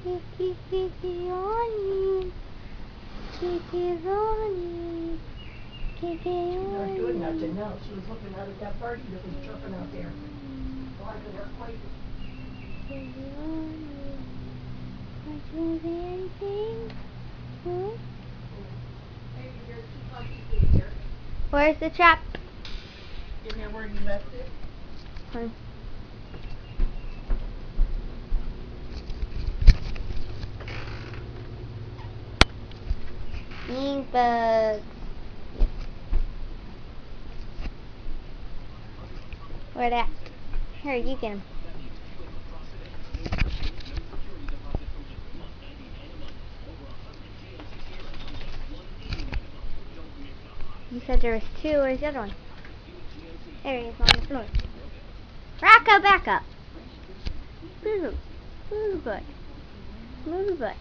Kiki on you. Kiki's on you. Kiki on you. She's not doing nothing now. She was looking out at that birdie that was chirping out there. Blocking her plate. Kiki on you. Aren't you say anything? Huh? Hey, here's two puppies in here. Where's the trap? In there where you left it. Huh. Stink bugs. Where that? Here, you get him. You said there was two. Where's the other one? There he is on the floor. Rocco, back up. Move. Move butt. Move butt.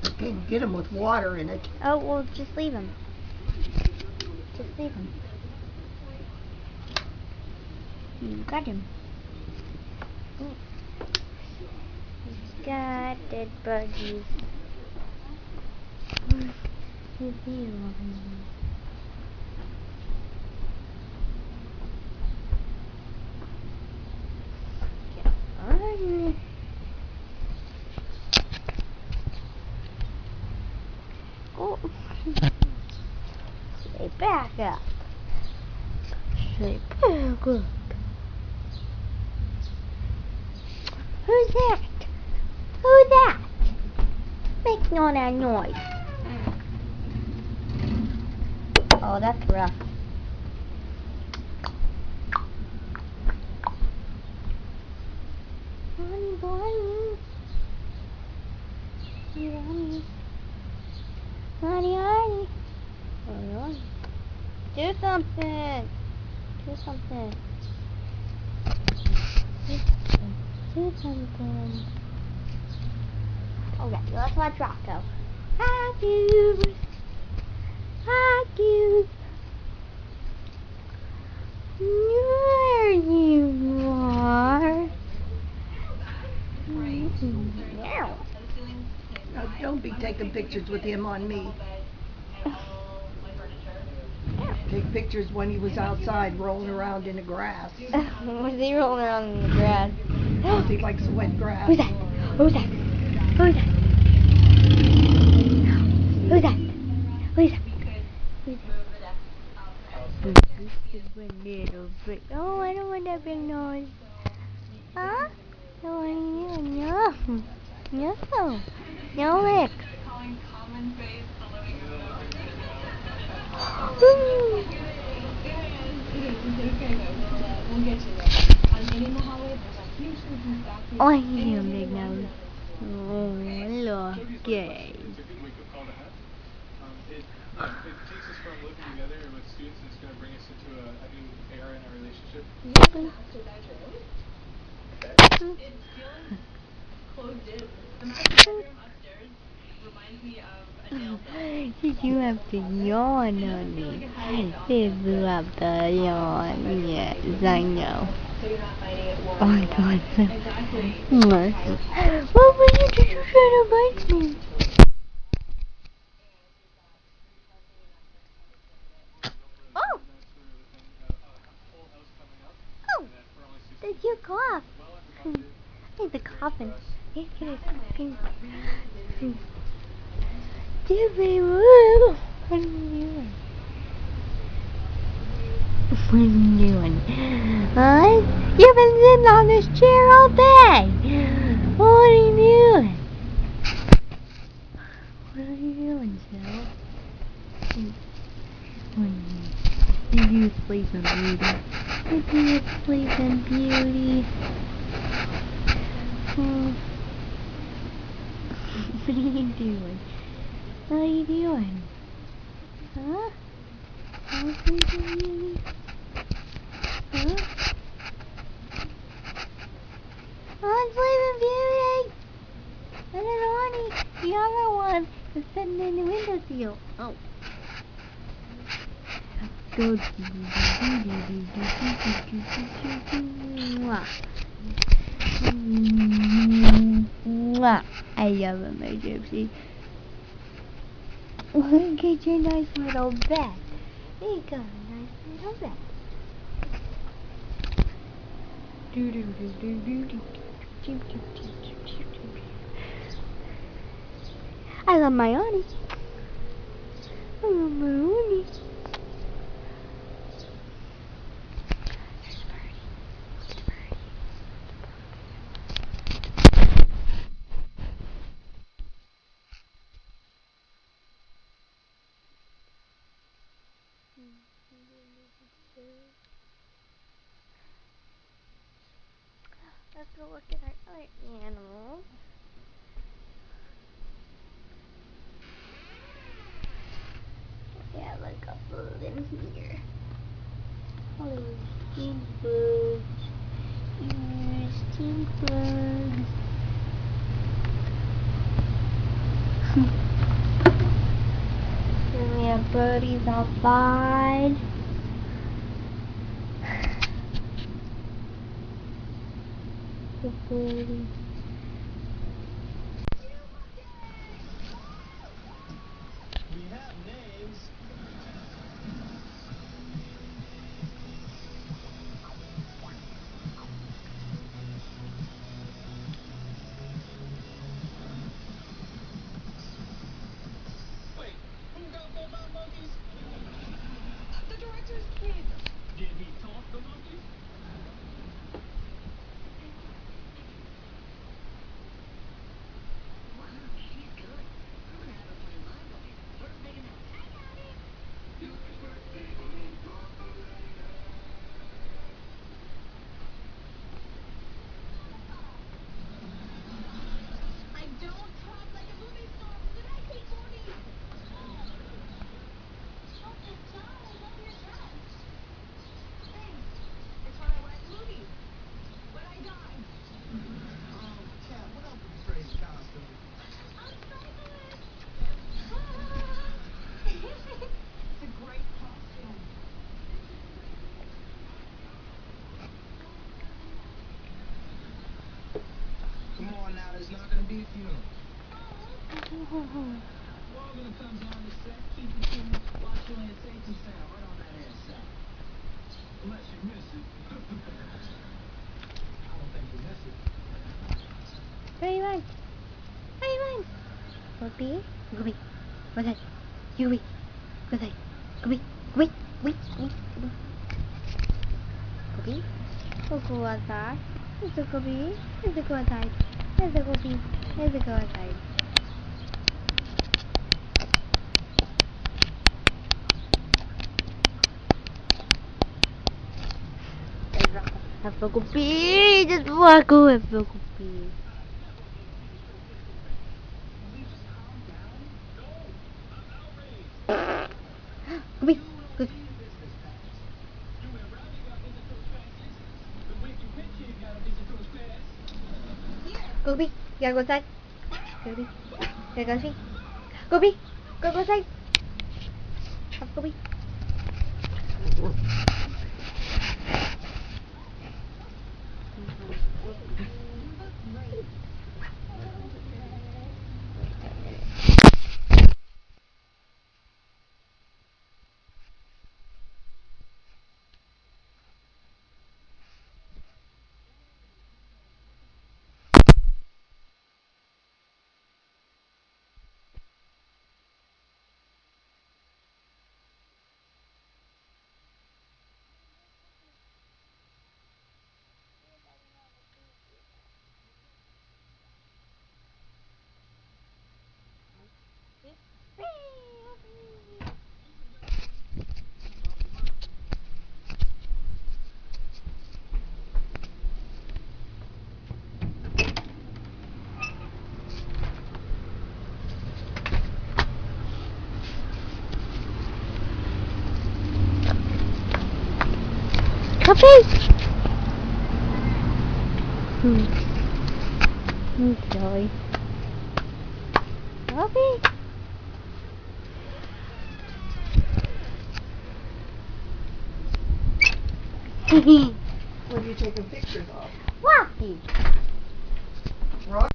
You can't get them with water in it. Oh, well, just leave him. Just leave him. You got him. He's got dead buggies. Where's the one? On. Oh. Stay back up. Stay back up. Who's that? Who's that? Making all that noise. Oh, that's rough. Bonnie, Bonnie. Bonnie. Bonnie, Bonnie. Bonnie. Do something. Do something. Do something. Okay, let's watch Rocco. Hi, Cubes. Hi, Cubes. There you are. Meow. Now, don't be taking pictures with him on me. Take pictures when he was outside rolling around in the grass. Was he rolling around in the grass? Because he likes the wet grass. Who's that? Who's that? Who's that? Who's that? Who's that? Oh, I don't want that big noise. Huh? No, no. No. No, Rick. Oh, I hear him big nose. Oh, look. Yay. It takes us from living together with students, and it's going to bring us into a new era in our relationship. It feels closed in. The master bedroom upstairs reminds me of a jail cell. You have to yawn on me. You have to yawn. Yes, I know. So you're not fighting it warm. Oh my God. Exactly. What were you just trying to bite me? Oh! Oh! Did you cough? Hey, the coughing. He's gonna fucking... Jimmy, what are you doing? What are you doing? Huh? You've been sitting on this chair all day. What are you doing? What are you doing, Jill? Did you sleep in beauty? Did you sleep in beauty? What are you doing? What are you doing? Huh? I'm sleeping beauty? Huh? I'm sleeping beauty! And then Arnie, the other one, is sitting in the windowsill. Oh. go. Mwah. Mwah. I love it, my gypsy. Look at your nice little bed. You got a nice little bed. I love my Oni. I love my Oni. There's Birdie. Look at Birdie. Let's go look at our other animals. Yeah, like a bird in here. Oh, stink bugs. Stink bugs. Then we have birdies outside. The birdies. We have names. Wait, who got the monkeys? The director's kid. Did he talk the monkeys? I don't talk like a movie star, but I hate movies. Don't just tell, love your chest. Thanks. It's what I want in movies. When I die. Cat, what up with the crazy costume? I'm cyclist. It's a great costume. Come on now, there's not gonna be a funeral. We're all gonna come down the set, keep it cool, watch you in a safety sound right on that ass side. Unless you miss it. I don't think you miss it. Where you going? Where you going? Whoopee? Gooby. What's that? Gooby. What's that? Gooby. Gooby. Gooby. Gooby. Gooby. Go go outside. Let's go Gooby. Let's go outside. Let's go Gooby. Let's go outside. Have a Gooby. Just walk away from Gooby. Gooby. Good. Gooby, you gotta go outside. Gooby, you gotta go see. Gooby, go outside. Have Gooby. Puppy! Silly. Puppy! What are you taking pictures of? Rocky. Rock?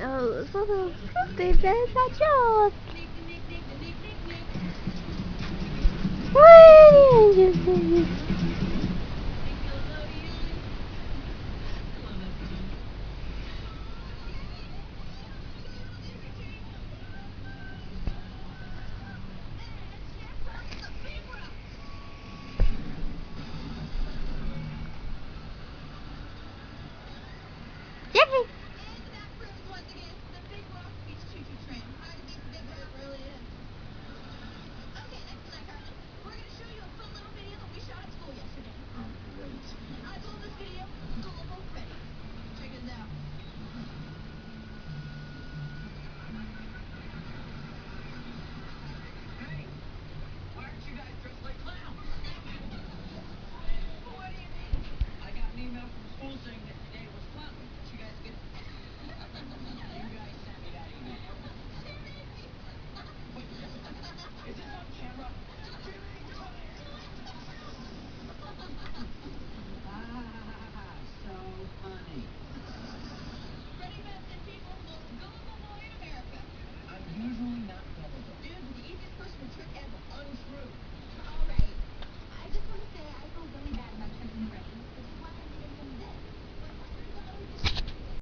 Oh, so there's that yours. What did you say?